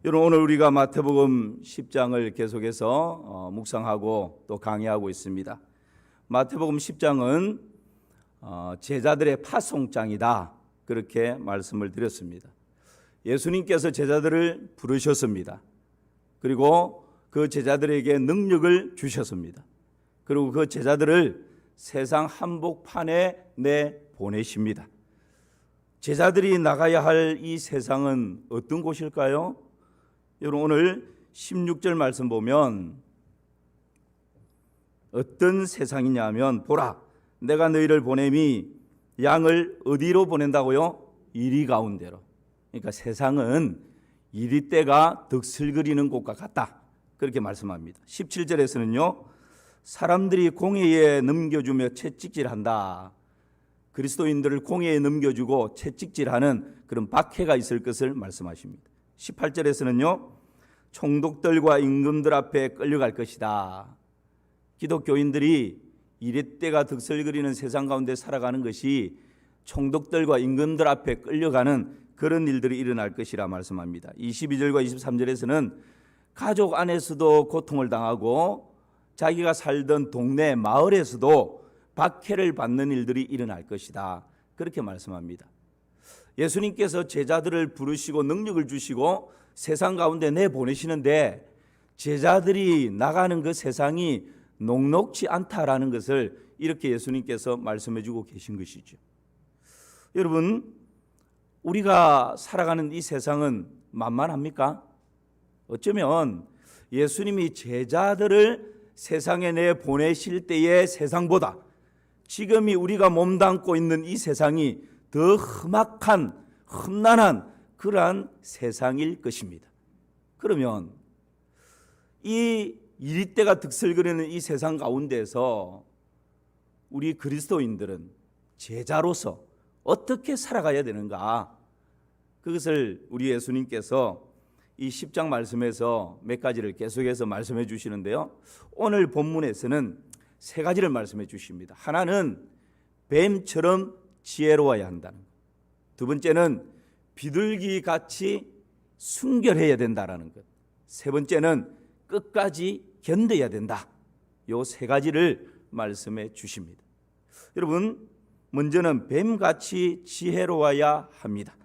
여러분, 오늘 우리가 마태복음 10장을 계속해서 묵상하고 또 강의하고 있습니다. 마태복음 10장은 제자들의 파송장이다, 그렇게 말씀을 드렸습니다. 예수님께서 제자들을 부르셨습니다. 그리고 그 제자들에게 능력을 주셨습니다. 그리고 그 제자들을 세상 한복판에 내보내십니다. 제자들이 나가야 할 이 세상은 어떤 곳일까요? 여러분, 오늘 16절 말씀 보면 어떤 세상이냐 하면, 보라, 내가 너희를 보냄이 양을 어디로 보낸다고요? 이리 가운데로. 그러니까 세상은 이리떼가 득슬거리는 곳과 같다, 그렇게 말씀합니다. 17절에서는요, 사람들이 공회에 넘겨주며 채찍질한다. 그리스도인들을 공회에 넘겨주고 채찍질하는 그런 박해가 있을 것을 말씀하십니다. 18절에서는요, 총독들과 임금들 앞에 끌려갈 것이다. 기독교인들이 이렛대가 득설거리는 세상 가운데 살아가는 것이 총독들과 임금들 앞에 끌려가는 그런 일들이 일어날 것이라 말씀합니다. 22절과 23절에서는 가족 안에서도 고통을 당하고 자기가 살던 동네 마을에서도 박해를 받는 일들이 일어날 것이다, 그렇게 말씀합니다. 예수님께서 제자들을 부르시고 능력을 주시고 세상 가운데 내보내시는데 제자들이 나가는 그 세상이 녹록지 않다라는 것을 이렇게 예수님께서 말씀해 주고 계신 것이죠. 여러분, 우리가 살아가는 이 세상은 만만합니까? 어쩌면 예수님이 제자들을 세상에 내보내실 때의 세상보다 지금이 우리가 몸담고 있는 이 세상이 더 험악한, 험난한 그러한 세상일 것입니다. 그러면 이 이리떼가 득설거리는 이 세상 가운데서 우리 그리스도인들은 제자로서 어떻게 살아가야 되는가, 그것을 우리 예수님께서 이 10장 말씀에서 몇 가지를 계속해서 말씀해 주시는데요, 오늘 본문에서는 세 가지를 말씀해 주십니다. 하나는 뱀처럼 지혜로워야 한다는 것, 두 번째는 비둘기같이 순결해야 된다는 것, 세 번째는 끝까지 견뎌야 된다. 요 세 가지를 말씀해 주십니다. 여러분, 먼저는 뱀같이 지혜로워야 합니다.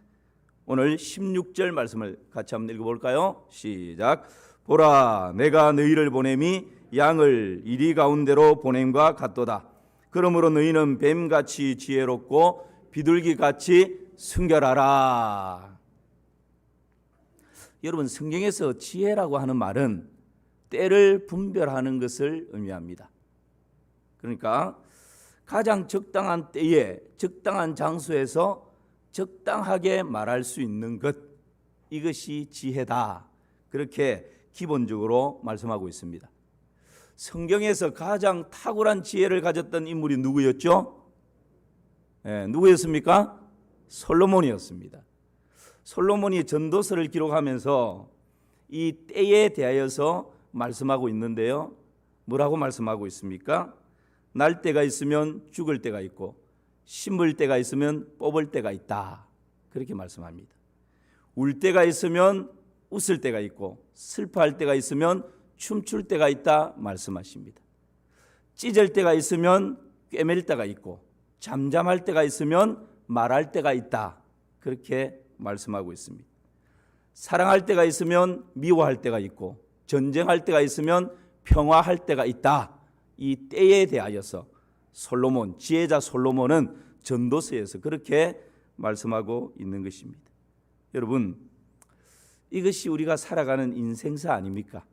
오늘 16절 말씀을 같이 한번 읽어볼까요? 시작. 보라, 내가 너희를 보냄이 양을 이리 가운데로 보냄과 같도다. 그러므로 너희는 뱀같이 지혜롭고 비둘기같이 순결하라. 여러분, 성경에서 지혜라고 하는 말은 때를 분별하는 것을 의미합니다. 그러니까 가장 적당한 때에 적당한 장소에서 적당하게 말할 수 있는 것, 이것이 지혜다, 그렇게 기본적으로 말씀하고 있습니다. 성경에서 가장 탁월한 지혜를 가졌던 인물이 누구였죠? 누구였습니까? 솔로몬이었습니다. 솔로몬이 전도서를 기록하면서 이 때에 대하여서 말씀하고 있는데요, 뭐라고 말씀하고 있습니까? 날 때가 있으면 죽을 때가 있고 심을 때가 있으면 뽑을 때가 있다, 그렇게 말씀합니다. 울 때가 있으면 웃을 때가 있고 슬퍼할 때가 있으면 춤출 때가 있다 말씀하십니다. 찢을 때가 있으면 꿰맬 때가 있고 잠잠할 때가 있으면 말할 때가 있다, 그렇게 말씀하고 있습니다. 사랑할 때가 있으면 미워할 때가 있고 전쟁할 때가 있으면 평화할 때가 있다. 이 때에 대하여서 솔로몬, 지혜자 솔로몬은 전도서에서 그렇게 말씀하고 있는 것입니다. 여러분, 이것이 우리가 살아가는 인생사 아닙니까?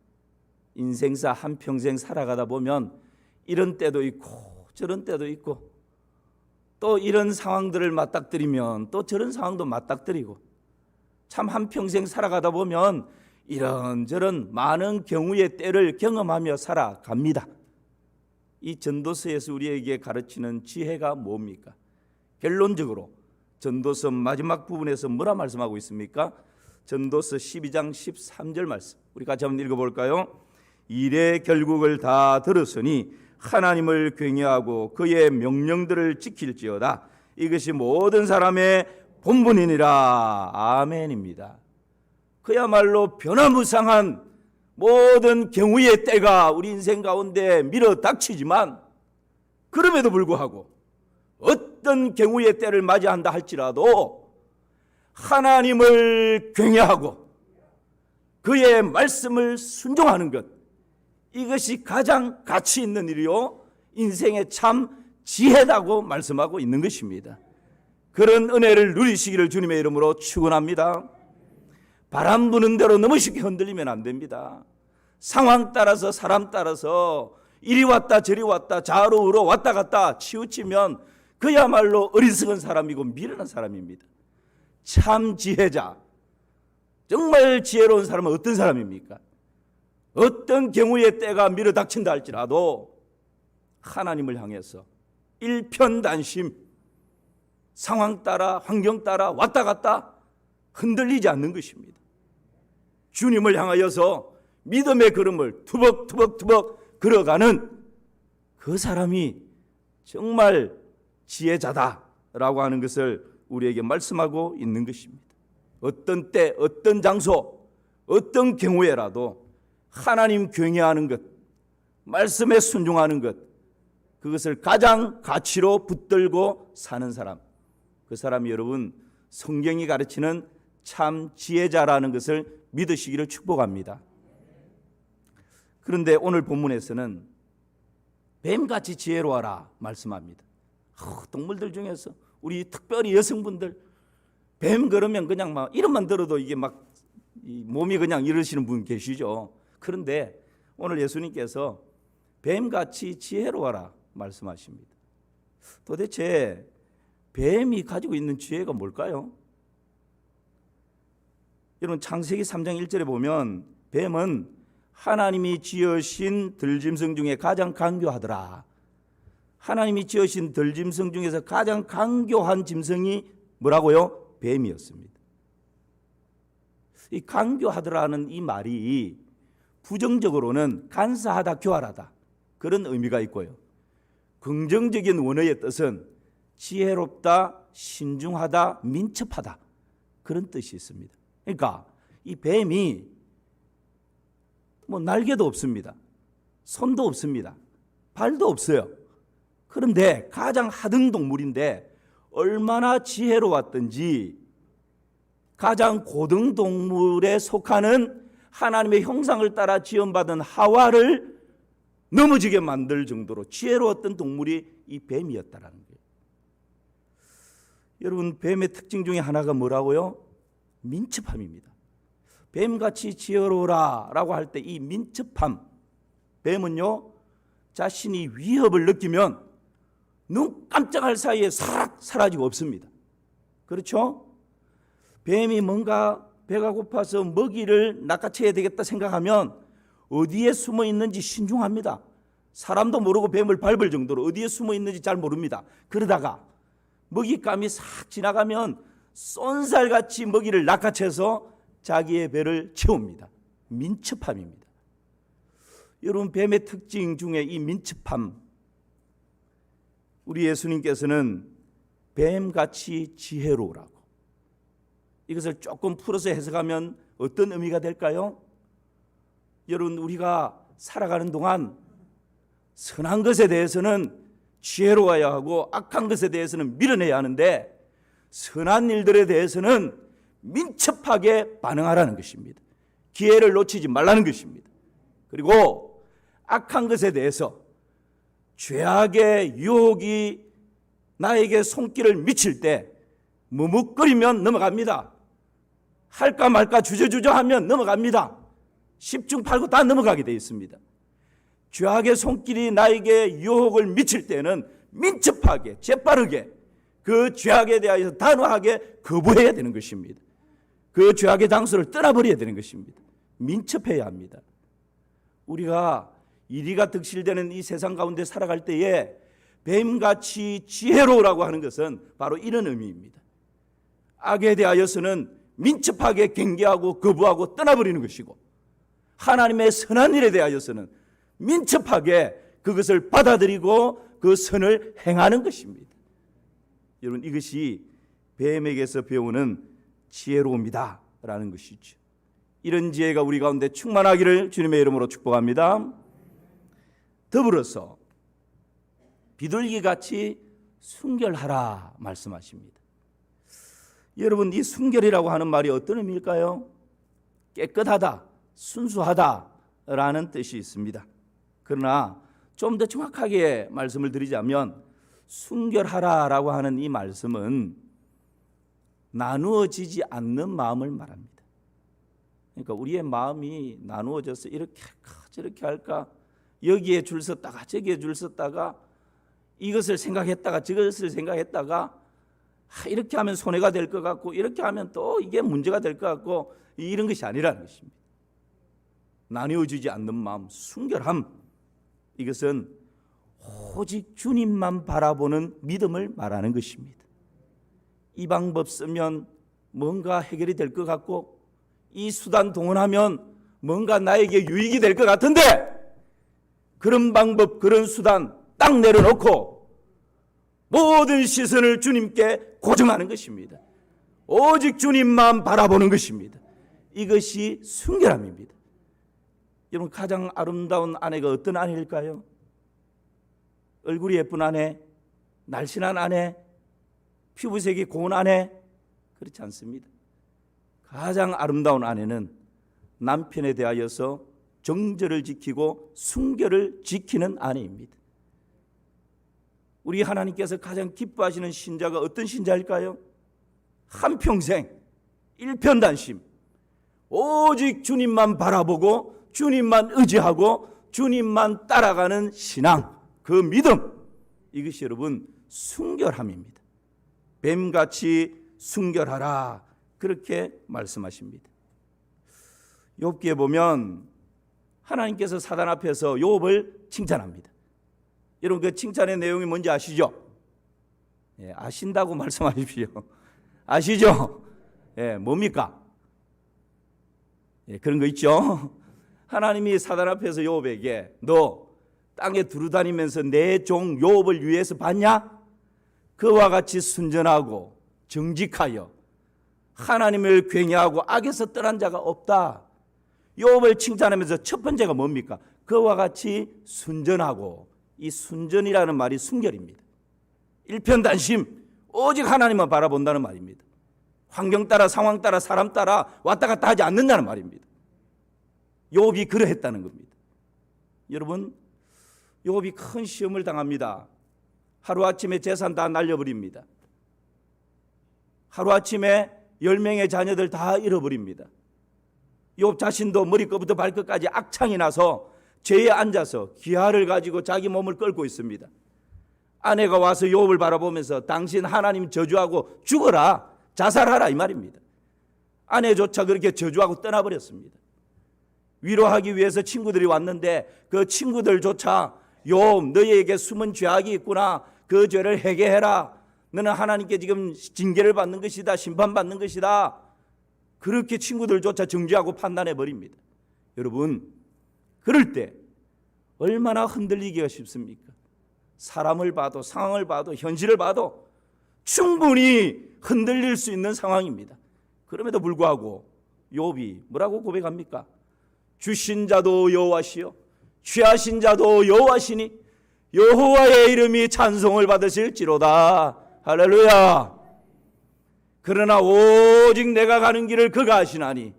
인생사 한평생 살아가다 보면 이런 때도 있고 저런 때도 있고 또 이런 상황들을 맞닥뜨리면 또 저런 상황도 맞닥뜨리고, 참 한평생 살아가다 보면 이런저런 많은 경우의 때를 경험하며 살아갑니다. 이 전도서에서 우리에게 가르치는 지혜가 뭡니까? 결론적으로 전도서 마지막 부분에서 뭐라 말씀하고 있습니까? 전도서 12장 13절 말씀, 우리 같이 한번 읽어볼까요? 일의 결국을 다 들었으니 하나님을 경외하고 그의 명령들을 지킬지어다. 이것이 모든 사람의 본분이니라. 아멘입니다. 그야말로 변화무쌍한 모든 경우의 때가 우리 인생 가운데 밀어닥치지만, 그럼에도 불구하고 어떤 경우의 때를 맞이한다 할지라도 하나님을 경외하고 그의 말씀을 순종하는 것, 이것이 가장 가치 있는 일이요 인생의 참 지혜라고 말씀하고 있는 것입니다. 그런 은혜를 누리시기를 주님의 이름으로 축원합니다. 바람 부는 대로 너무 쉽게 흔들리면 안 됩니다. 상황 따라서, 사람 따라서 이리 왔다 저리 왔다 좌로 우로 왔다 갔다 치우치면 그야말로 어리석은 사람이고 미련한 사람입니다. 참 지혜자, 정말 지혜로운 사람은 어떤 사람입니까? 어떤 경우의 때가 밀어닥친다 할지라도 하나님을 향해서 일편단심, 상황 따라 환경 따라 왔다 갔다 흔들리지 않는 것입니다. 주님을 향하여서 믿음의 걸음을 투벅투벅투벅 걸어가는 그 사람이 정말 지혜자다라고 하는 것을 우리에게 말씀하고 있는 것입니다. 어떤 때, 어떤 장소, 어떤 경우에라도 하나님 경외하는 것, 말씀에 순종하는 것, 그것을 가장 가치로 붙들고 사는 사람, 그 사람이 여러분 성경이 가르치는 참 지혜자라는 것을 믿으시기를 축복합니다. 그런데 오늘 본문에서는 뱀같이 지혜로워라 말씀합니다. 동물들 중에서 우리 특별히 여성분들, 뱀 그러면 그냥 막 이름만 들어도 이게 막 몸이 그냥 이러시는 분 계시죠. 그런데 오늘 예수님께서 뱀같이 지혜로워라 말씀하십니다. 도대체 뱀이 가지고 있는 지혜가 뭘까요? 여러분 창세기 3장 1절에 보면 뱀은 하나님이 지으신 들짐승 중에 가장 간교하더라. 하나님이 지으신 들짐승 중에서 가장 간교한 짐승이 뭐라고요? 뱀이었습니다. 이 간교하더라는 이 말이 부정적으로는 간사하다, 교활하다 그런 의미가 있고요. 긍정적인 원어의 뜻은 지혜롭다, 신중하다, 민첩하다 그런 뜻이 있습니다. 그러니까 이 뱀이 날개도 없습니다. 손도 없습니다. 발도 없어요. 그런데 가장 하등 동물인데 얼마나 지혜로웠던지 가장 고등 동물에 속하는 하나님의 형상을 따라 지음받은 하와를 넘어지게 만들 정도로 지혜로웠던 동물이 이 뱀이었다라는 거예요. 여러분 뱀의 특징 중에 하나가 뭐라고요? 민첩함입니다. 뱀같이 지혜로우라 라고 할 때 이 민첩함, 뱀은요 자신이 위협을 느끼면 눈 깜짝할 사이에 사락 사라지고 없습니다. 그렇죠? 뱀이 뭔가 배가 고파서 먹이를 낚아채야 되겠다 생각하면 어디에 숨어 있는지 신중합니다. 사람도 모르고 뱀을 밟을 정도로 어디에 숨어 있는지 잘 모릅니다. 그러다가 먹잇감이 싹 지나가면 쏜살같이 먹이를 낚아채서 자기의 배를 채웁니다. 민첩함입니다. 여러분 뱀의 특징 중에 이 민첩함, 우리 예수님께서는 뱀같이 지혜로우라고, 이것을 조금 풀어서 해석하면 어떤 의미가 될까요? 여러분 우리가 살아가는 동안 선한 것에 대해서는 지혜로워야 하고 악한 것에 대해서는 밀어내야 하는데 선한 일들에 대해서는 민첩하게 반응하라는 것입니다. 기회를 놓치지 말라는 것입니다. 그리고 악한 것에 대해서 죄악의 유혹이 나에게 손길을 미칠 때 머뭇거리면 넘어갑니다. 할까 말까 주저주저 하면 넘어갑니다. 10중 8구 다 넘어가게 되어 있습니다. 죄악의 손길이 나에게 유혹을 미칠 때는 민첩하게 재빠르게 그 죄악에 대하여 단호하게 거부해야 되는 것입니다. 그 죄악의 장소를 떠나버려야 되는 것입니다. 민첩해야 합니다. 우리가 이리가 득실되는 이 세상 가운데 살아갈 때에 뱀같이 지혜로우라고 하는 것은 바로 이런 의미입니다. 악에 대하여서는 민첩하게 경계하고 거부하고 떠나버리는 것이고, 하나님의 선한 일에 대하여서는 민첩하게 그것을 받아들이고 그 선을 행하는 것입니다. 여러분 이것이 뱀에게서 배우는 지혜로움이다 라는 것이죠. 이런 지혜가 우리 가운데 충만하기를 주님의 이름으로 축복합니다. 더불어서 비둘기같이 순결하라 말씀하십니다. 여러분, 이 순결이라고 하는 말이 어떤 의미일까요? 깨끗하다, 순수하다라는 뜻이 있습니다. 그러나 좀 더 정확하게 말씀을 드리자면 순결하라라고 하는 이 말씀은 나누어지지 않는 마음을 말합니다. 그러니까 우리의 마음이 나누어져서 이렇게 할까 저렇게 할까, 여기에 줄 섰다가 저기에 줄 섰다가, 이것을 생각했다가 저것을 생각했다가, 이렇게 하면 손해가 될 것 같고 이렇게 하면 또 이게 문제가 될 것 같고, 이런 것이 아니라는 것입니다. 나누어지지 않는 마음, 순결함, 이것은 오직 주님만 바라보는 믿음을 말하는 것입니다. 이 방법 쓰면 뭔가 해결이 될 것 같고, 이 수단 동원하면 뭔가 나에게 유익이 될 것 같은데, 그런 방법, 그런 수단 딱 내려놓고 모든 시선을 주님께 고정하는 것입니다. 오직 주님만 바라보는 것입니다. 이것이 순결함입니다. 여러분, 가장 아름다운 아내가 어떤 아내일까요? 얼굴이 예쁜 아내, 날씬한 아내, 피부색이 고운 아내, 그렇지 않습니다. 가장 아름다운 아내는 남편에 대하여서 정절을 지키고 순결을 지키는 아내입니다. 우리 하나님께서 가장 기뻐하시는 신자가 어떤 신자일까요? 한평생 일편단심, 오직 주님만 바라보고 주님만 의지하고 주님만 따라가는 신앙, 그 믿음, 이것이 여러분 순결함입니다. 뱀같이 순결하라, 그렇게 말씀하십니다. 욥기에 보면 하나님께서 사단 앞에서 욥을 칭찬합니다. 여러분, 그 칭찬의 내용이 뭔지 아시죠? 예, 아신다고 말씀하십시오. 아시죠? 예, 뭡니까? 예, 그런 거 있죠? 하나님이 사단 앞에서 욥에게 너 땅에 두루다니면서 내 종 욥을 위해서 봤냐? 그와 같이 순전하고 정직하여 하나님을 굉해하고 악에서 떠난 자가 없다. 욥을 칭찬하면서 첫 번째가 뭡니까? 그와 같이 순전하고, 이 순전이라는 말이 순결입니다. 일편단심, 오직 하나님만 바라본다는 말입니다. 환경 따라 상황 따라 사람 따라 왔다 갔다 하지 않는다는 말입니다. 욥이 그러했다는 겁니다. 여러분, 욥이 큰 시험을 당합니다. 하루아침에 재산 다 날려버립니다. 하루아침에 10명의 자녀들 다 잃어버립니다. 욥 자신도 머리끝부터 발끝까지 악창이 나서 죄에 앉아서 기아를 가지고 자기 몸을 끌고 있습니다. 아내가 와서 욥을 바라보면서 당신 하나님 저주하고 죽어라, 자살하라, 이 말입니다. 아내조차 그렇게 저주하고 떠나버렸습니다. 위로하기 위해서 친구들이 왔는데 그 친구들조차 욥, 너희에게 숨은 죄악이 있구나, 그 죄를 해결해라, 너는 하나님께 지금 징계를 받는 것이다, 심판받는 것이다, 그렇게 친구들조차 정죄하고 판단해 버립니다. 여러분, 그럴 때 얼마나 흔들리기가 쉽습니까? 사람을 봐도 상황을 봐도 현실을 봐도 충분히 흔들릴 수 있는 상황입니다. 그럼에도 불구하고 욥이 뭐라고 고백합니까? 주신 자도 여호와시요 취하신 자도 여호와시니 여호와의 이름이 찬송을 받으실지로다. 할렐루야. 그러나 오직 내가 가는 길을 그가 아시나니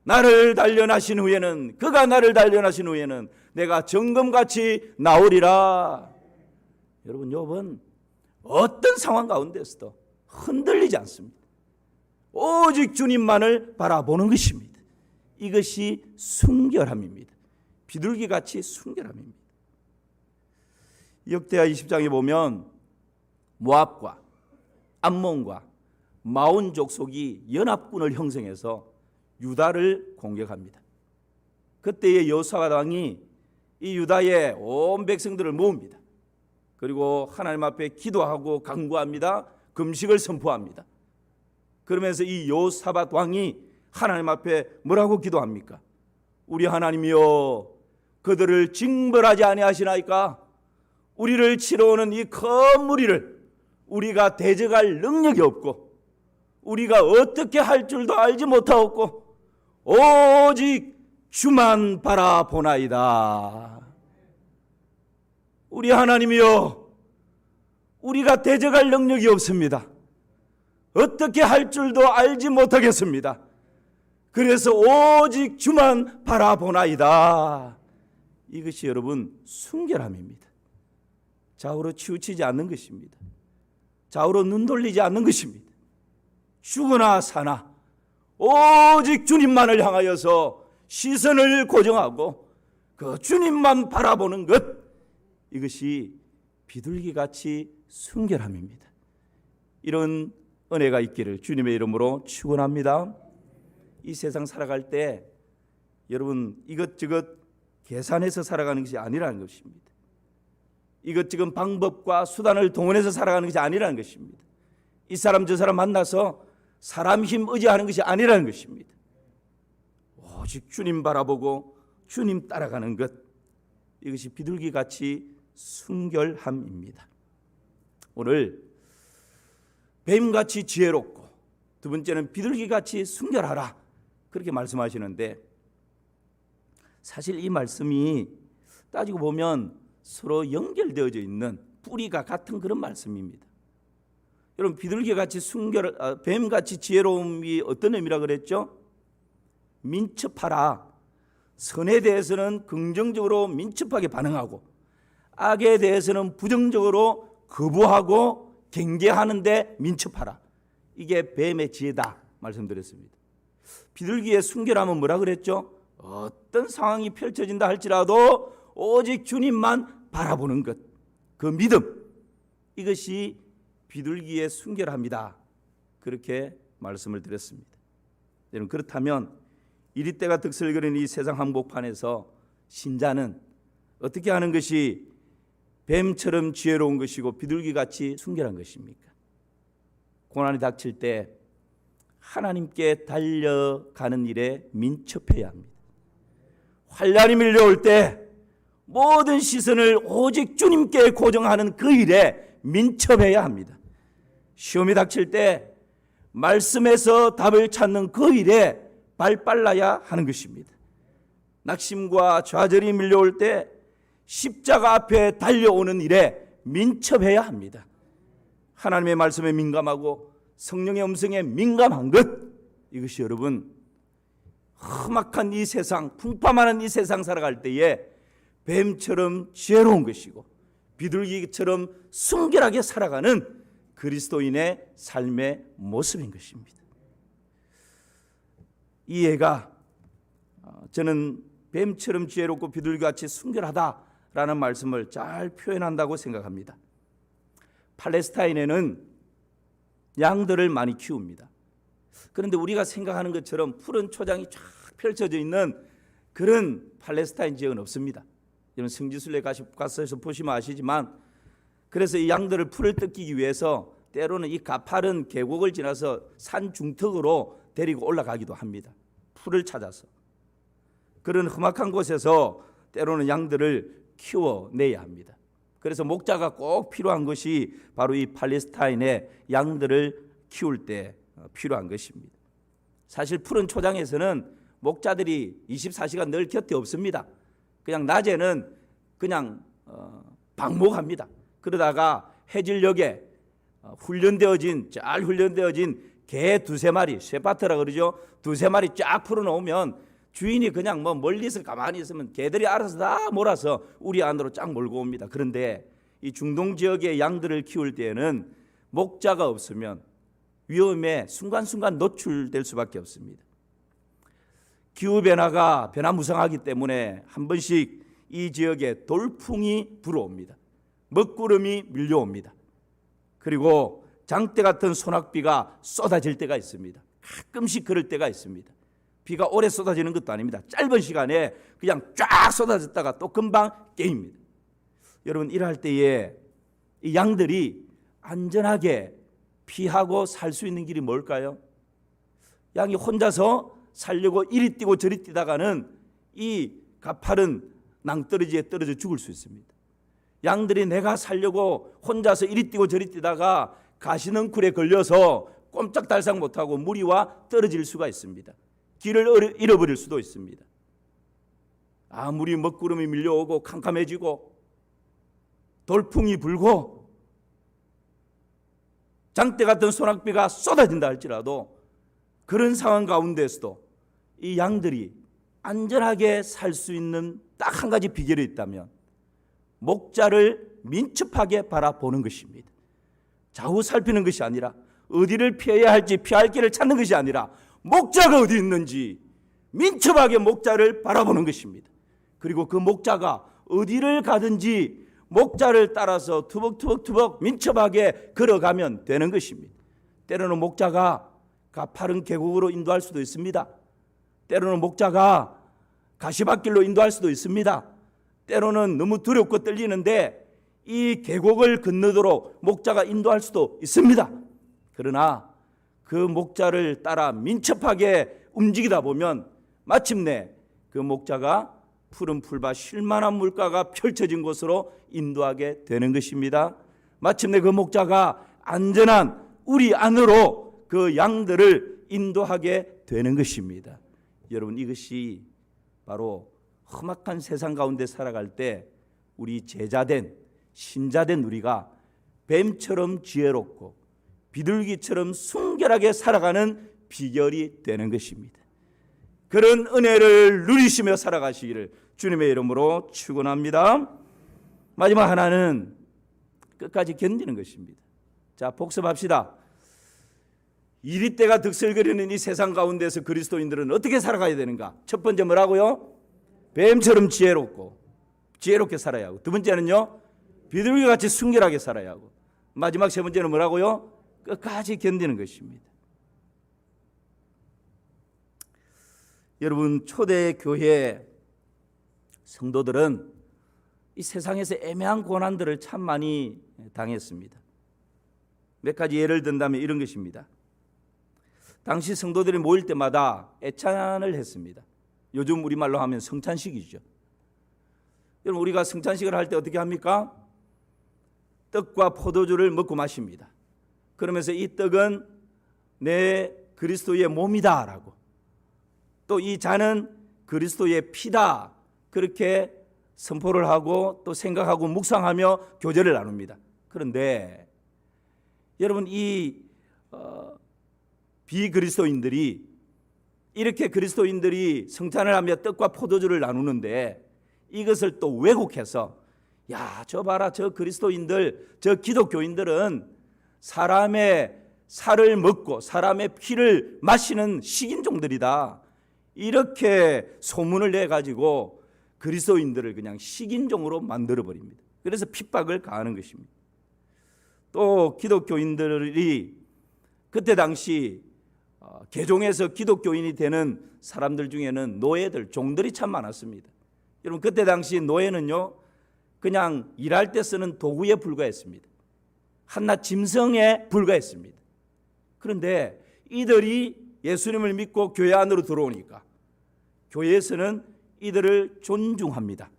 나를 단련하신 후에는, 그가 나를 단련하신 후에는 내가 정금같이 나오리라. 여러분, 욥은 어떤 상황 가운데서도 흔들리지 않습니다. 오직 주님만을 바라보는 것입니다. 이것이 순결함입니다. 비둘기같이 순결함입니다. 역대하 20장에 보면 모압과 암몬과 마온 족속이 연합군을 형성해서 유다를 공격합니다. 그때의 여호사밧 왕이 이 유다의 온 백성들을 모읍니다. 그리고 하나님 앞에 기도하고 간구합니다. 금식을 선포합니다. 그러면서 이 여호사밧 왕이 하나님 앞에 뭐라고 기도합니까? 우리 하나님이여, 그들을 징벌하지 아니하시나이까? 우리를 치러 오는 이 큰 무리를 우리가 대적할 능력이 없고 우리가 어떻게 할 줄도 알지 못하옵고 오직 주만 바라보나이다. 우리 하나님이여, 우리가 대적할 능력이 없습니다. 어떻게 할 줄도 알지 못하겠습니다. 그래서 오직 주만 바라보나이다. 이것이 여러분 순결함입니다. 좌우로 치우치지 않는 것입니다. 좌우로 눈 돌리지 않는 것입니다. 죽으나 사나 오직 주님만을 향하여서 시선을 고정하고 그 주님만 바라보는 것, 이것이 비둘기같이 순결함입니다. 이런 은혜가 있기를 주님의 이름으로 축원합니다. 이 세상 살아갈 때 여러분 이것저것 계산해서 살아가는 것이 아니라는 것입니다. 이것저것 방법과 수단을 동원해서 살아가는 것이 아니라는 것입니다. 이 사람 저 사람 만나서 사람 힘 의지하는 것이 아니라는 것입니다. 오직 주님 바라보고 주님 따라가는 것, 이것이 비둘기같이 순결함입니다. 오늘 뱀같이 지혜롭고 두 번째는 비둘기같이 순결하라, 그렇게 말씀하시는데, 사실 이 말씀이 따지고 보면 서로 연결되어져 있는 뿌리가 같은 그런 말씀입니다. 여러분, 비둘기같이 뱀같이 지혜로움이 어떤 의미라 그랬죠? 민첩하라. 선에 대해서는 긍정적으로 민첩하게 반응하고 악에 대해서는 부정적으로 거부하고 경계하는데 민첩하라. 이게 뱀의 지혜다 말씀드렸습니다. 비둘기의 순결함은 뭐라 그랬죠? 어떤 상황이 펼쳐진다 할지라도 오직 주님만 바라보는 것, 그 믿음, 이것이 비둘기의 순결함이다, 그렇게 말씀을 드렸습니다. 여러분, 그렇다면 이리 때가 득설거리는 이 세상 한복판에서 신자는 어떻게 하는 것이 뱀처럼 지혜로운 것이고 비둘기같이 순결한 것입니까? 고난이 닥칠 때 하나님께 달려가는 일에 민첩해야 합니다. 환난이 밀려올 때 모든 시선을 오직 주님께 고정하는 그 일에 민첩해야 합니다. 시험이 닥칠 때 말씀에서 답을 찾는 그 일에 발빨라야 하는 것입니다. 낙심과 좌절이 밀려올 때 십자가 앞에 달려오는 일에 민첩해야 합니다. 하나님의 말씀에 민감하고 성령의 음성에 민감한 것, 이것이 여러분 험악한 이 세상, 풍파만한 이 세상 살아갈 때에 뱀처럼 지혜로운 것이고 비둘기처럼 순결하게 살아가는 그리스도인의 삶의 모습인 것입니다. 이 예가 저는 뱀처럼 지혜롭고 비둘기같이 순결하다라는 말씀을 잘 표현한다고 생각합니다. 팔레스타인에는 양들을 많이 키웁니다. 그런데 우리가 생각하는 것처럼 푸른 초장이 쫙 펼쳐져 있는 그런 팔레스타인 지역은 없습니다. 여러분 성지순례 가서 보시면 아시지만, 그래서 이 양들을 풀을 뜯기기 위해서 때로는 이 가파른 계곡을 지나서 산 중턱으로 데리고 올라가기도 합니다. 풀을 찾아서. 그런 험악한 곳에서 때로는 양들을 키워내야 합니다. 그래서 목자가 꼭 필요한 것이 바로 이 팔레스타인의 양들을 키울 때 필요한 것입니다. 사실 푸른 초장에서는 목자들이 24시간 늘 곁에 없습니다. 그냥 낮에는 그냥 방목합니다. 그러다가 해질녘에 잘 훈련되어진 개 두세 마리, 쇠파트라 그러죠. 두세 마리 쫙 풀어놓으면 주인이 그냥 멀리서 가만히 있으면 개들이 알아서 다 몰아서 우리 안으로 쫙 몰고 옵니다. 그런데 이 중동 지역의 양들을 키울 때에는 목자가 없으면 위험에 순간순간 노출될 수밖에 없습니다. 기후변화가 변화무쌍하기 때문에 한 번씩 이 지역에 돌풍이 불어옵니다. 먹구름이 밀려옵니다. 그리고 장대 같은 소낙비가 쏟아질 때가 있습니다. 가끔씩 그럴 때가 있습니다. 비가 오래 쏟아지는 것도 아닙니다. 짧은 시간에 그냥 쫙 쏟아졌다가 또 금방 깨입니다. 여러분, 이럴 때에 이 양들이 안전하게 피하고 살 수 있는 길이 뭘까요? 양이 혼자서 살려고 이리 뛰고 저리 뛰다가는 이 가파른 낭떠러지에 떨어져 죽을 수 있습니다. 양들이 내가 살려고 혼자서 이리 뛰고 저리 뛰다가 가시넝쿨에 걸려서 꼼짝달싹 못하고 무리와 떨어질 수가 있습니다. 길을 잃어버릴 수도 있습니다. 아무리 먹구름이 밀려오고 캄캄해지고 돌풍이 불고 장대 같은 소낙비가 쏟아진다 할지라도 그런 상황 가운데서도 이 양들이 안전하게 살 수 있는 딱 한 가지 비결이 있다면 목자를 민첩하게 바라보는 것입니다. 좌우 살피는 것이 아니라 어디를 피해야 할지 피할 길을 찾는 것이 아니라 목자가 어디 있는지 민첩하게 목자를 바라보는 것입니다. 그리고 그 목자가 어디를 가든지 목자를 따라서 투벅투벅 민첩하게 걸어가면 되는 것입니다. 때로는 목자가 가파른 계곡으로 인도할 수도 있습니다. 때로는 목자가 가시밭길로 인도할 수도 있습니다. 때로는 너무 두렵고 떨리는데 이 계곡을 건너도록 목자가 인도할 수도 있습니다. 그러나 그 목자를 따라 민첩하게 움직이다 보면 마침내 그 목자가 푸른 풀밭 쉴만한 물가가 펼쳐진 곳으로 인도하게 되는 것입니다. 마침내 그 목자가 안전한 우리 안으로 그 양들을 인도하게 되는 것입니다. 여러분, 이것이 바로 험악한 세상 가운데 살아갈 때 우리 제자된 신자된 우리가 뱀처럼 지혜롭고 비둘기처럼 순결하게 살아가는 비결이 되는 것입니다. 그런 은혜를 누리시며 살아가시기를 주님의 이름으로 축원합니다. 마지막 하나는 끝까지 견디는 것입니다. 자, 복습합시다. 이리때가 득설거리는 이 세상 가운데서 그리스도인들은 어떻게 살아가야 되는가? 첫 번째 뭐라고요? 뱀처럼 지혜롭게 살아야 하고, 두 번째는요, 비둘기같이 순결하게 살아야 하고, 마지막 세 번째는 뭐라고요? 끝까지 견디는 것입니다. 여러분, 초대 교회 성도들은 이 세상에서 애매한 고난들을 참 많이 당했습니다. 몇 가지 예를 든다면 이런 것입니다. 당시 성도들이 모일 때마다 애찬을 했습니다. 요즘 우리말로 하면 성찬식이죠. 여러분, 우리가 성찬식을 할 때 어떻게 합니까? 떡과 포도주를 먹고 마십니다. 그러면서 이 떡은 내 그리스도의 몸이다 라고, 또 이 잔은 그리스도의 피다, 그렇게 선포를 하고 또 생각하고 묵상하며 교제를 나눕니다. 그런데 여러분, 이 비그리스도인들이 이렇게 그리스도인들이 성찬을 하며 떡과 포도주를 나누는데 이것을 또 왜곡해서, 야, 저 봐라, 저 그리스도인들, 저 기독교인들은 사람의 살을 먹고 사람의 피를 마시는 식인종들이다, 이렇게 소문을 내가지고 그리스도인들을 그냥 식인종으로 만들어버립니다. 그래서 핍박을 가하는 것입니다. 또 기독교인들이 그때 당시 개종해서 기독교인이 되는 사람들 중에는 노예들, 종들이 참 많았습니다. 여러분, 그때 당시 노예는요, 그냥 일할 때 쓰는 도구에 불과했습니다. 한낱 짐승에 불과했습니다. 그런데 이들이 예수님을 믿고 교회 안으로 들어오니까 교회에서는 이들을 존중합니다.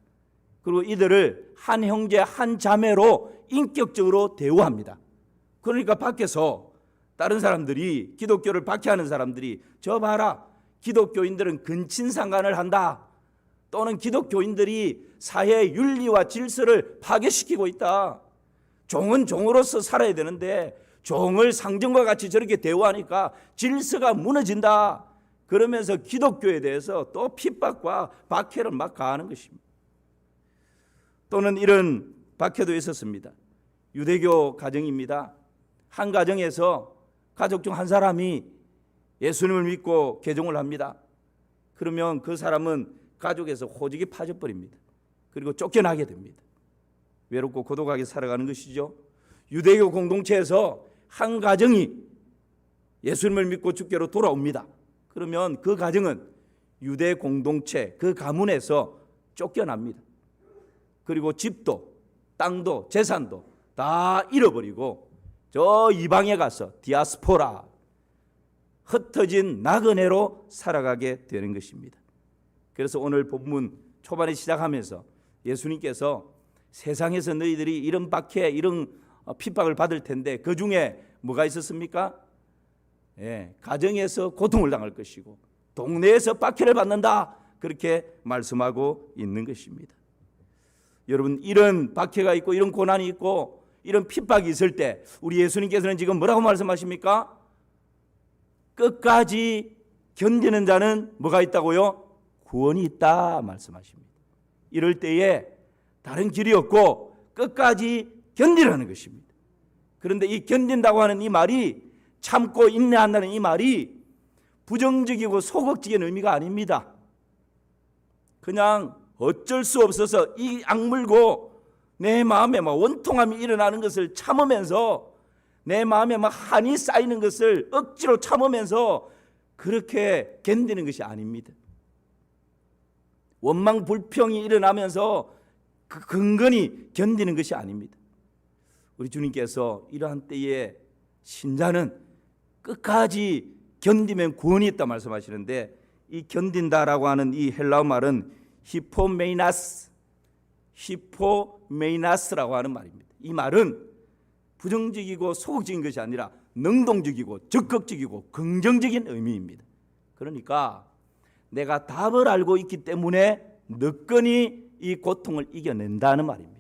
그리고 이들을 한 형제 한 자매로 인격적으로 대우합니다. 그러니까 밖에서 다른 사람들이, 기독교를 박해하는 사람들이, 저 봐라, 기독교인들은 근친상간을 한다, 또는 기독교인들이 사회 윤리와 질서를 파괴시키고 있다, 종은 종으로서 살아야 되는데 종을 상정과 같이 저렇게 대우하니까 질서가 무너진다, 그러면서 기독교에 대해서 또 핍박과 박해를 막 가하는 것입니다. 또는 이런 박해도 있었습니다. 유대교 가정입니다. 한 가정에서 가족 중 한 사람이 예수님을 믿고 개종을 합니다. 그러면 그 사람은 가족에서 호직이 파져버립니다. 그리고 쫓겨나게 됩니다. 외롭고 고독하게 살아가는 것이죠. 유대교 공동체에서 한 가정이 예수님을 믿고 주께로 돌아옵니다. 그러면 그 가정은 유대 공동체, 그 가문에서 쫓겨납니다. 그리고 집도, 땅도, 재산도 다 잃어버리고 저 이방에 가서 디아스포라, 흩어진 나그네로 살아가게 되는 것입니다. 그래서 오늘 본문 초반에 시작하면서 예수님께서 세상에서 너희들이 이런 박해, 이런 핍박을 받을 텐데 그 중에 뭐가 있었습니까? 가정에서 고통을 당할 것이고, 동네에서 박해를 받는다. 그렇게 말씀하고 있는 것입니다. 여러분, 이런 박해가 있고 이런 고난이 있고 이런 핍박이 있을 때 우리 예수님께서는 지금 뭐라고 말씀하십니까? 끝까지 견디는 자는 뭐가 있다고요? 구원이 있다 말씀하십니다. 이럴 때에 다른 길이 없고 끝까지 견디라는 것입니다. 그런데 이 견딘다고 하는 이 말이, 참고 인내한다는 이 말이 부정적이고 소극적인 의미가 아닙니다. 그냥 어쩔 수 없어서 이 악물고 내 마음에 막 원통함이 일어나는 것을 참으면서, 내 마음에 막 한이 쌓이는 것을 억지로 참으면서 그렇게 견디는 것이 아닙니다. 원망 불평이 일어나면서 근근히 견디는 것이 아닙니다. 우리 주님께서 이러한 때에 신자는 끝까지 견디면 구원이 있다 말씀하시는데, 이 견딘다라고 하는 이 헬라어 말은 히포메이나스라고 하는 말입니다. 이 말은 부정적이고 소극적인 것이 아니라 능동적이고 적극적이고 긍정적인 의미입니다. 그러니까 내가 답을 알고 있기 때문에 너끈히 이 고통을 이겨낸다는 말입니다.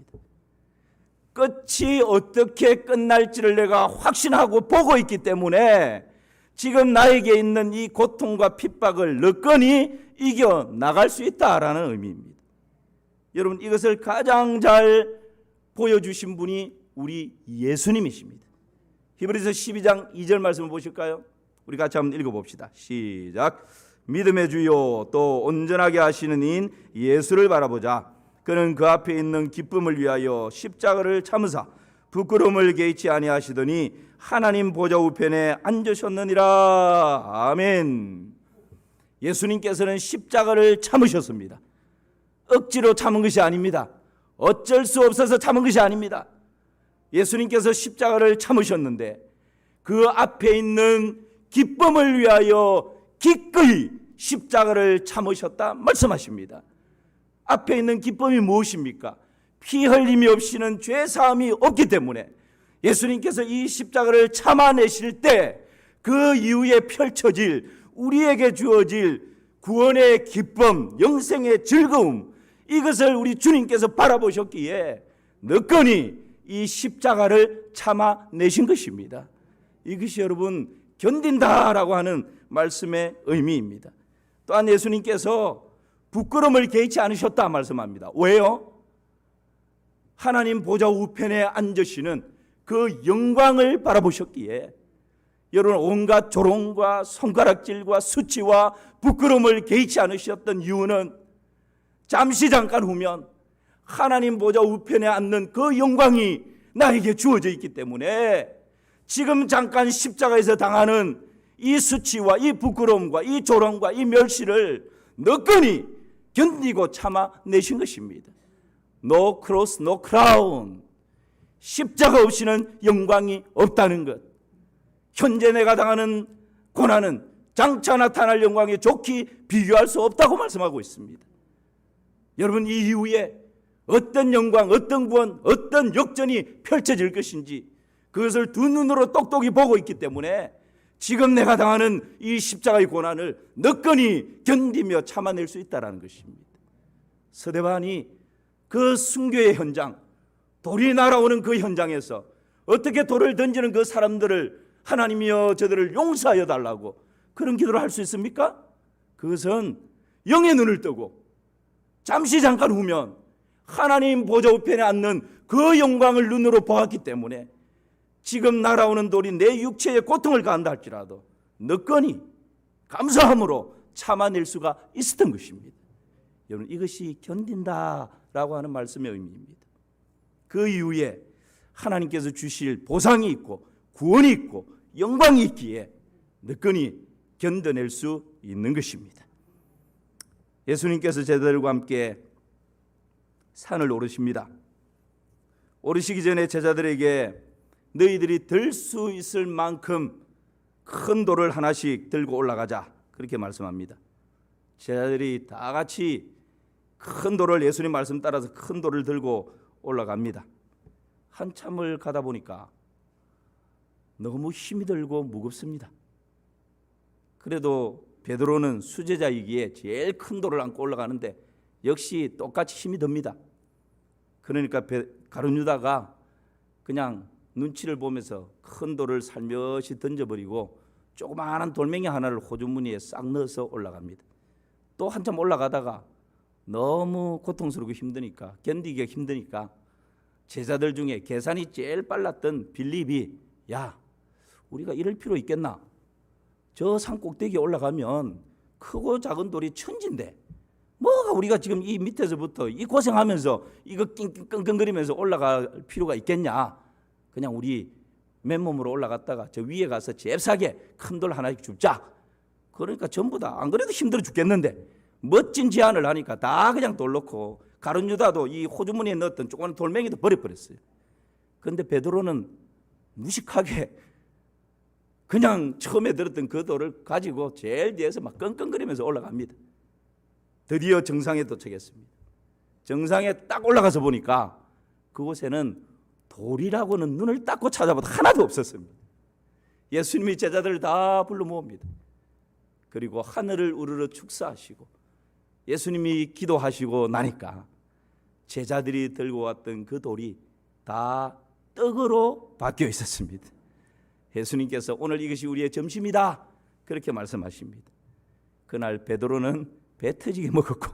끝이 어떻게 끝날지를 내가 확신하고 보고 있기 때문에 지금 나에게 있는 이 고통과 핍박을 너끈히 이겨나갈 수 있다라는 의미입니다. 여러분, 이것을 가장 잘 보여주신 분이 우리 예수님이십니다. 히브리서 12장 2절 말씀을 보실까요? 우리 같이 한번 읽어봅시다. 시작. 믿음의 주요 또 온전하게 하시는 이인 예수를 바라보자. 그는 그 앞에 있는 기쁨을 위하여 십자가를 참으사 부끄러움을 개의치 아니하시더니 하나님 보좌 우편에 앉으셨느니라. 아멘. 예수님께서는 십자가를 참으셨습니다. 억지로 참은 것이 아닙니다. 어쩔 수 없어서 참은 것이 아닙니다. 예수님께서 십자가를 참으셨는데 그 앞에 있는 기쁨을 위하여 기꺼이 십자가를 참으셨다 말씀하십니다. 앞에 있는 기쁨이 무엇입니까? 피 흘림이 없이는 죄 사함이 없기 때문에 예수님께서 이 십자가를 참아내실 때 그 이후에 펼쳐질, 우리에게 주어질 구원의 기쁨, 영생의 즐거움, 이것을 우리 주님께서 바라보셨기에 너끈히 이 십자가를 참아내신 것입니다. 이것이 여러분 견딘다라고 하는 말씀의 의미입니다. 또한 예수님께서 부끄러움을 개의치 않으셨다 말씀합니다. 왜요? 하나님 보좌 우편에 앉으시는 그 영광을 바라보셨기에 여러분, 온갖 조롱과 손가락질과 수치와 부끄러움을 개의치 않으셨던 이유는 잠시 잠깐 후면 하나님 보좌 우편에 앉는 그 영광이 나에게 주어져 있기 때문에 지금 잠깐 십자가에서 당하는 이 수치와 이 부끄러움과 이 조롱과 이 멸시를 너끈히 견디고 참아내신 것입니다. No cross, no crown. 십자가 없이는 영광이 없다는 것. 현재 내가 당하는 고난은 장차 나타날 영광에 좋게 비교할 수 없다고 말씀하고 있습니다. 여러분, 이 이후에 어떤 영광, 어떤 구원, 어떤 역전이 펼쳐질 것인지 그것을 두 눈으로 똑똑히 보고 있기 때문에 지금 내가 당하는 이 십자가의 고난을 너끈히 견디며 참아낼 수 있다는 것입니다. 서대반이 그 순교의 현장, 돌이 날아오는 그 현장에서 어떻게 돌을 던지는 그 사람들을 하나님이여 저들을 용서하여 달라고 그런 기도를 할 수 있습니까? 그것은 영의 눈을 뜨고 잠시 잠깐 후면 하나님 보좌 우편에 앉는 그 영광을 눈으로 보았기 때문에 지금 날아오는 돌이 내 육체에 고통을 가한다 할지라도 너끈히 감사함으로 참아낼 수가 있었던 것입니다. 여러분, 이것이 견딘다라고 하는 말씀의 의미입니다. 그 이후에 하나님께서 주실 보상이 있고 구원이 있고 영광이 있기에 너끈히 견뎌낼 수 있는 것입니다. 예수님께서 제자들과 함께 산을 오르십니다. 오르시기 전에 제자들에게 너희들이 들 수 있을 만큼 큰 돌을 하나씩 들고 올라가자, 그렇게 말씀합니다. 제자들이 다 같이 큰 돌을, 예수님 말씀 따라서 큰 돌을 들고 올라갑니다. 한참을 가다 보니까 너무 힘이 들고 무겁습니다. 그래도 베드로는 수제자이기에 제일 큰 돌을 안고 올라가는데 역시 똑같이 힘이 듭니다. 그러니까 가룟 유다가 그냥 눈치를 보면서 큰 돌을 살며시 던져버리고 조그마한 돌멩이 하나를 호주머니에 싹 넣어서 올라갑니다. 또 한참 올라가다가 너무 고통스럽고 힘드니까, 견디기가 힘드니까 제자들 중에 계산이 제일 빨랐던 빌립이, 야, 우리가 이럴 필요 있겠나? 저 산 꼭대기에 올라가면 크고 작은 돌이 천진데 뭐가 우리가 지금 이 밑에서부터 이 고생하면서 이거 낑낑끙끙거리면서 올라갈 필요가 있겠냐? 그냥 우리 맨몸으로 올라갔다가 저 위에 가서 잽싸게 큰 돌 하나씩 줍자. 그러니까 전부 다 안 그래도 힘들어 죽겠는데 멋진 제안을 하니까 다 그냥 돌 놓고, 가룟 유다도 이 호주머니에 넣었던 조그만 돌멩이도 버려버렸어요. 그런데 베드로는 무식하게 그냥 처음에 들었던 그 돌을 가지고 제일 뒤에서 막 끙끙거리면서 올라갑니다. 드디어 정상에 도착했습니다. 정상에 딱 올라가서 보니까 그곳에는 돌이라고는 눈을 닦고 찾아봐도 하나도 없었습니다. 예수님이 제자들을 다 불러 모읍니다. 그리고 하늘을 우르르 축사하시고 예수님이 기도하시고 나니까 제자들이 들고 왔던 그 돌이 다 떡으로 바뀌어 있었습니다. 예수님께서 오늘 이것이 우리의 점심이다 그렇게 말씀하십니다. 그날 베드로는 배 터지게 먹었고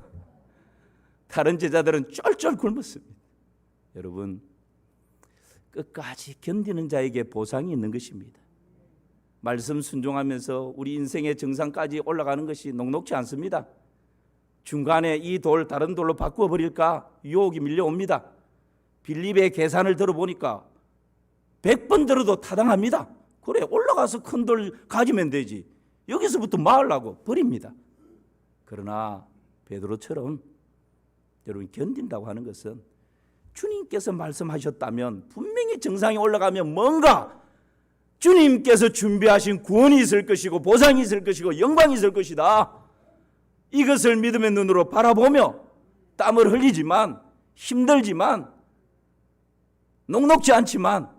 다른 제자들은 쫄쫄 굶었습니다. 여러분, 끝까지 견디는 자에게 보상이 있는 것입니다. 말씀 순종하면서 우리 인생의 정상까지 올라가는 것이 녹록지 않습니다. 중간에 이 돌 다른 돌로 바꾸어 버릴까 유혹이 밀려옵니다. 빌립의 계산을 들어보니까 100번 들어도 타당합니다. 그래, 올라가서 큰 돌 가지면 되지, 여기서부터 뭐 하려고 버립니다. 그러나 베드로처럼 여러분, 견딘다고 하는 것은 주님께서 말씀하셨다면 분명히 정상에 올라가면 뭔가 주님께서 준비하신 구원이 있을 것이고 보상이 있을 것이고 영광이 있을 것이다. 이것을 믿음의 눈으로 바라보며 땀을 흘리지만, 힘들지만, 녹록지 않지만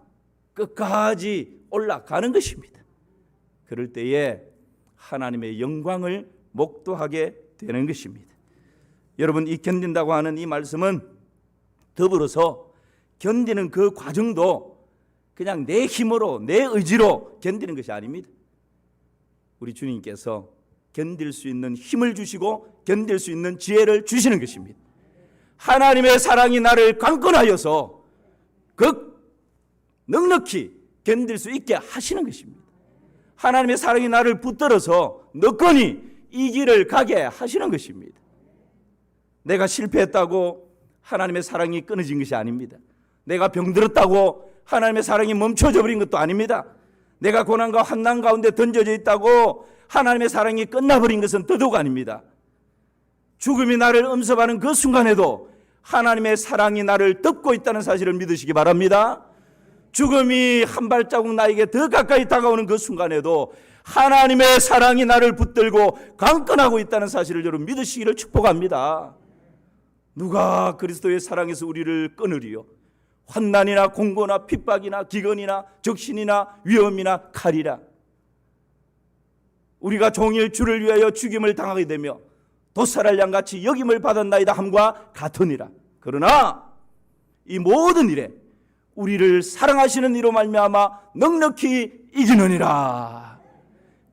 끝까지 올라가는 것입니다. 그럴 때에 하나님의 영광을 목도하게 되는 것입니다. 여러분, 이 견딘다고 하는 이 말씀은 더불어서 견디는 그 과정도 그냥 내 힘으로, 내 의지로 견디는 것이 아닙니다. 우리 주님께서 견딜 수 있는 힘을 주시고 견딜 수 있는 지혜를 주시는 것입니다. 하나님의 사랑이 나를 강건하여서 넉넉히 견딜 수 있게 하시는 것입니다. 하나님의 사랑이 나를 붙들어서 너건히 이 길을 가게 하시는 것입니다. 내가 실패했다고 하나님의 사랑이 끊어진 것이 아닙니다. 내가 병들었다고 하나님의 사랑이 멈춰져 버린 것도 아닙니다. 내가 고난과 환난 가운데 던져져 있다고 하나님의 사랑이 끝나버린 것은 더더욱 아닙니다. 죽음이 나를 엄습하는 그 순간에도 하나님의 사랑이 나를 덮고 있다는 사실을 믿으시기 바랍니다. 죽음이 한 발자국 나에게 더 가까이 다가오는 그 순간에도 하나님의 사랑이 나를 붙들고 강건하고 있다는 사실을 여러분 믿으시기를 축복합니다. 누가 그리스도의 사랑에서 우리를 끊으리요? 환난이나 공고나 핍박이나 기근이나 적신이나 위험이나 칼이라. 우리가 종일 주를 위하여 죽임을 당하게 되며 도살할 양같이 여김을 받았나이다 함과 같으니라. 그러나 이 모든 일에 우리를 사랑하시는 이로 말미암아 넉넉히 이기느니라.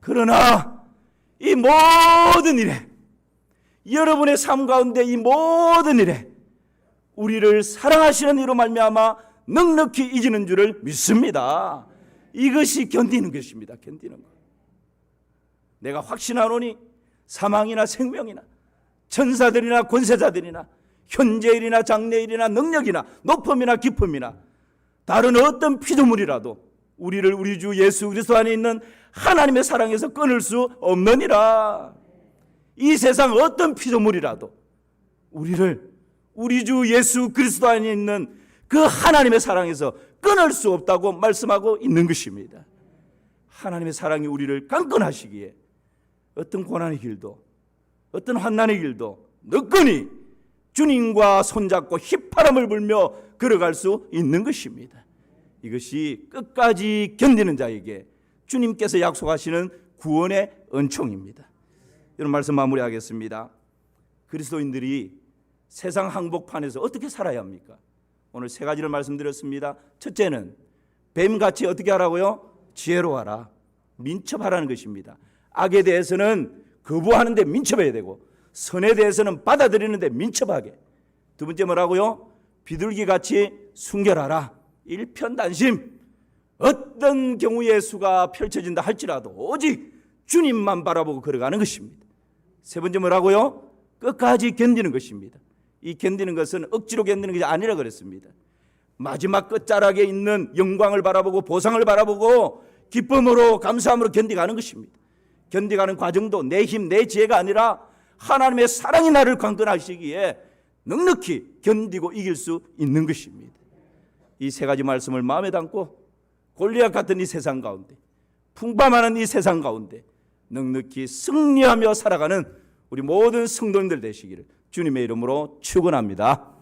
그러나 이 모든 일에, 여러분의 삶 가운데 이 모든 일에 우리를 사랑하시는 이로 말미암아 넉넉히 이기는 줄을 믿습니다. 이것이 견디는 것입니다. 견디는 것. 내가 확신하노니 사망이나 생명이나 천사들이나 권세자들이나 현재일이나 장래일이나 능력이나 높음이나 깊음이나 다른 어떤 피조물이라도 우리를 우리 주 예수 그리스도 안에 있는 하나님의 사랑에서 끊을 수 없느니라. 이 세상 어떤 피조물이라도 우리를 우리 주 예수 그리스도 안에 있는 그 하나님의 사랑에서 끊을 수 없다고 말씀하고 있는 것입니다. 하나님의 사랑이 우리를 강건하시기에 어떤 고난의 길도 어떤 환난의 길도 너끈히 주님과 손잡고 휘파람을 불며 걸어갈 수 있는 것입니다. 이것이 끝까지 견디는 자에게 주님께서 약속하시는 구원의 은총입니다. 이런 말씀 마무리하겠습니다. 그리스도인들이 세상 항복판에서 어떻게 살아야 합니까? 오늘 세 가지를 말씀드렸습니다. 첫째는 뱀같이 어떻게 하라고요? 지혜로워하라. 민첩하라는 것입니다. 악에 대해서는 거부하는데 민첩해야 되고, 선에 대해서는 받아들이는데 민첩하게. 두 번째 뭐라고요? 비둘기같이 순결하라. 일편단심. 어떤 경우의 수가 펼쳐진다 할지라도 오직 주님만 바라보고 걸어가는 것입니다. 세 번째 뭐라고요? 끝까지 견디는 것입니다. 이 견디는 것은 억지로 견디는 것이 아니라 그랬습니다. 마지막 끝자락에 있는 영광을 바라보고 보상을 바라보고 기쁨으로 감사함으로 견디가는 것입니다. 견디가는 과정도 내 힘, 내 지혜가 아니라 하나님의 사랑이 나를 강건하시기에 넉넉히 견디고 이길 수 있는 것입니다. 이 세 가지 말씀을 마음에 담고 골리앗 같은 이 세상 가운데, 풍파많은 이 세상 가운데 넉넉히 승리하며 살아가는 우리 모든 성도님들 되시기를 주님의 이름으로 축원합니다.